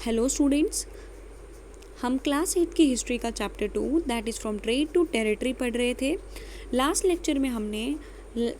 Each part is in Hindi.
हेलो स्टूडेंट्स, हम क्लास 8 की हिस्ट्री का chapter 2 that is from trade to territory पढ़ रहे थे। लास्ट लेक्चर में हमने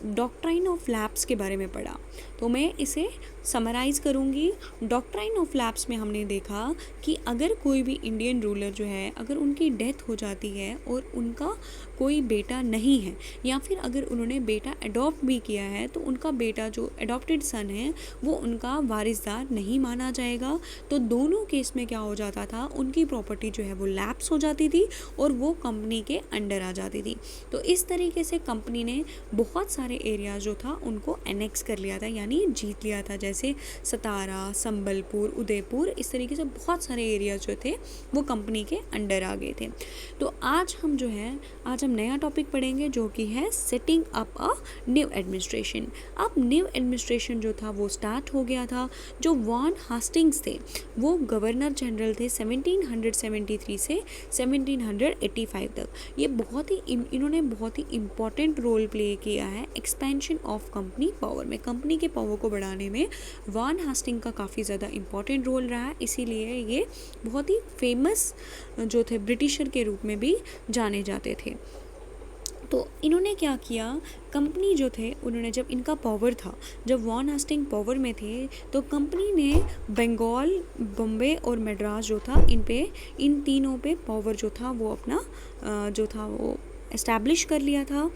डॉक्ट्राइन ऑफ लैप्स के बारे में पढ़ा, तो मैं इसे समराइज़ करूँगी। डॉक्ट्राइन ऑफ लैप्स में हमने देखा कि अगर कोई भी इंडियन रूलर जो है, अगर उनकी डेथ हो जाती है और उनका कोई बेटा नहीं है, या फिर अगर उन्होंने बेटा अडॉप्ट भी किया है, तो उनका बेटा जो अडॉप्टेड सन है वो उनका वारिसदार नहीं माना जाएगा। तो दोनों केस में क्या हो जाता था, उनकी प्रॉपर्टी जो है वो लैप्स हो जाती थी और वो कंपनी के अंडर आ जाती थी। तो इस तरीके से कंपनी ने बहुत सारे एरियाज जो था उनको एनेक्स कर लिया था, यानी जीत लिया था, जैसे सतारा, संबलपुर, उदयपुर, इस तरीके से बहुत सारे एरियाज जो थे वो कंपनी के अंडर आ गए थे। तो आज हम नया टॉपिक पढ़ेंगे जो कि है setting up a new administration. अब न्यू एडमिनिस्ट्रेशन जो था वो स्टार्ट हो गया था। जो वॉन हास्टिंग्स थे वो गवर्नर जनरल थे 1773 से 1785 तक। ये इन्होंने बहुत ही इम्पॉर्टेंट रोल प्ले किया है एक्सपेंशन ऑफ कंपनी पावर में। कंपनी के पावर को बढ़ाने में वॉन हास्टिंग का काफ़ी ज़्यादा इम्पॉर्टेंट रोल रहा है, इसीलिए ये बहुत ही फेमस जो थे ब्रिटिशर के रूप में भी जाने जाते थे। तो इन्होंने क्या किया, कंपनी जो थे उन्होंने, जब इनका पावर था, जब वॉन हास्टिंग पावर में थे, तो कंपनी ने बंगाल, बॉम्बे और मद्रास जो था इन तीनों पे पावर जो था वो अपना जो था वो एस्टैब्लिश कर लिया था।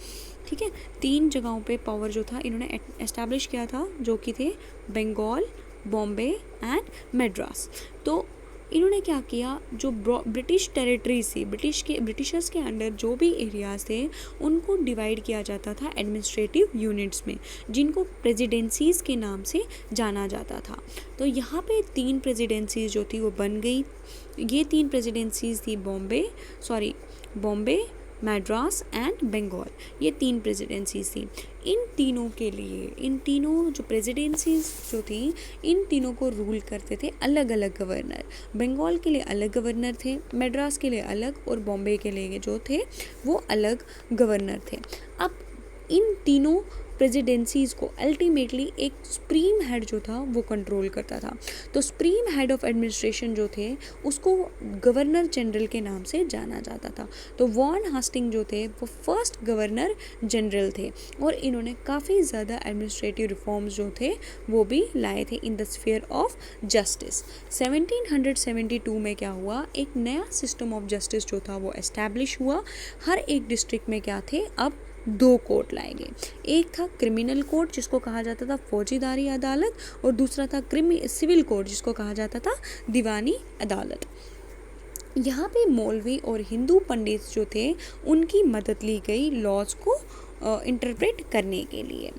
ठीक है, 3 जगहों पे पावर जो था इन्होंने एस्टैब्लिश किया था, जो कि थे बंगाल, बॉम्बे एंड मद्रास। तो इन्होंने क्या किया, जो ब्रिटिश टेरिटरीज थी, ब्रिटिशर्स के अंडर जो भी एरियाज थे उनको डिवाइड किया जाता था एडमिनिस्ट्रेटिव यूनिट्स में, जिनको प्रेसिडेंसीज के नाम से जाना जाता था। तो यहाँ पे 3 प्रेसिडेंसीज जो थी वो बन गई। ये 3 प्रेसिडेंसीज थी बॉम्बे, मद्रास एंड बंगाल। ये 3 प्रेसिडेंसीज थी। इन तीनों जो प्रेसिडेंसीज जो थी, इन तीनों को रूल करते थे अलग अलग गवर्नर। बंगाल के लिए अलग गवर्नर थे, मद्रास के लिए अलग, और बॉम्बे के लिए जो थे वो अलग गवर्नर थे। अब इन तीनों प्रेसिडेंसीज को अल्टीमेटली एक सुप्रीम हेड जो था वो कंट्रोल करता था। तो सुप्रीम हेड ऑफ एडमिनिस्ट्रेशन जो थे उसको गवर्नर जनरल के नाम से जाना जाता था। तो वॉन हास्टिंग जो थे वो फर्स्ट गवर्नर जनरल थे, और इन्होंने काफ़ी ज़्यादा एडमिनिस्ट्रेटिव रिफॉर्म्स जो थे वो भी लाए थे in the sphere of justice. 1772 में क्या हुआ, एक नया सिस्टम ऑफ जस्टिस जो था वो एस्टैब्लिश हुआ। हर एक डिस्ट्रिक्ट में क्या थे, अब 2 कोर्ट लाए गए। एक था क्रिमिनल कोर्ट जिसको कहा जाता था फौजीदारी अदालत, और दूसरा था सिविल कोर्ट जिसको कहा जाता था दीवानी अदालत। यहाँ पे मौलवी और हिंदू पंडित जो थे उनकी मदद ली गई लॉज को इंटरप्रेट करने के लिए।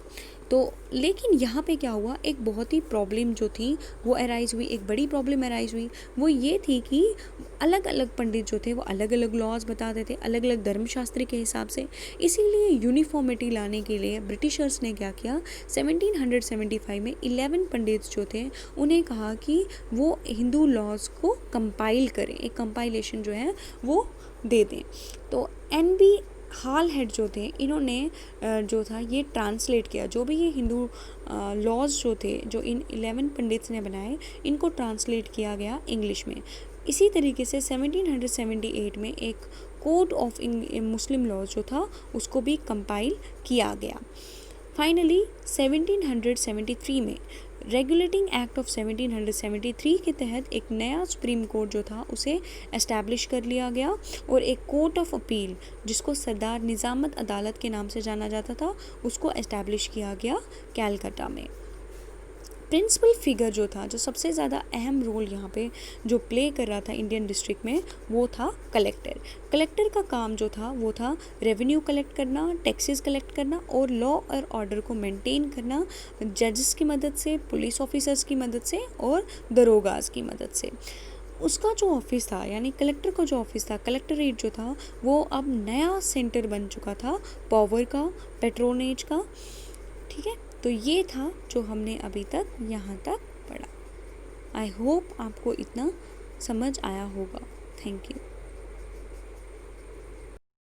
तो लेकिन यहाँ पे क्या हुआ, एक बहुत ही प्रॉब्लम जो थी वो अराइज़ हुई, एक बड़ी प्रॉब्लम अराइज़ हुई। वो ये थी कि अलग अलग पंडित जो थे वो अलग अलग लॉज बताते थे, अलग अलग धर्मशास्त्र के हिसाब से। इसीलिए यूनिफॉर्मिटी लाने के लिए ब्रिटिशर्स ने क्या किया, 1775 में 11 पंडित जो थे उन्हें कहा कि वो हिंदू लॉज को कंपाइल करें, एक कंपाइलेशन जो है वो दे दें। तो NB हाल हेड जो थे, इन्होंने जो था ये ट्रांसलेट किया, जो भी ये हिंदू लॉज जो थे जो इन 11 पंडित्स ने बनाए, इनको ट्रांसलेट किया गया इंग्लिश में। इसी तरीके से 1778 में एक कोड ऑफ मुस्लिम लॉज जो था उसको भी कंपाइल किया गया। फाइनली 1773 में रेगुलेटिंग एक्ट ऑफ 1773 के तहत एक नया सुप्रीम कोर्ट जो था उसे एस्टैब्लिश कर लिया गया, और एक कोर्ट ऑफ अपील जिसको सरदार निज़ामत अदालत के नाम से जाना जाता था उसको एस्टैब्लिश किया गया कैलकाटा में। प्रिंसिपल फिगर जो था, जो सबसे ज़्यादा अहम रोल यहाँ पे जो प्ले कर रहा था इंडियन डिस्ट्रिक्ट में, वो था कलेक्टर। कलेक्टर का काम जो था वो था रेवेन्यू कलेक्ट करना, टैक्सेस कलेक्ट करना और लॉ और ऑर्डर को मेंटेन करना, जजेस की मदद से, पुलिस ऑफिसर्स की मदद से और दरोगाज की मदद से। उसका जो ऑफिस था, यानी कलेक्टर का जो ऑफिस था, कलेक्टरेट जो था, वो अब नया सेंटर बन चुका था पावर का, पेट्रोनेज का। ठीक है, तो ये था जो हमने अभी तक यहाँ तक पढ़ा। आई होप आपको इतना समझ आया होगा। Thank you.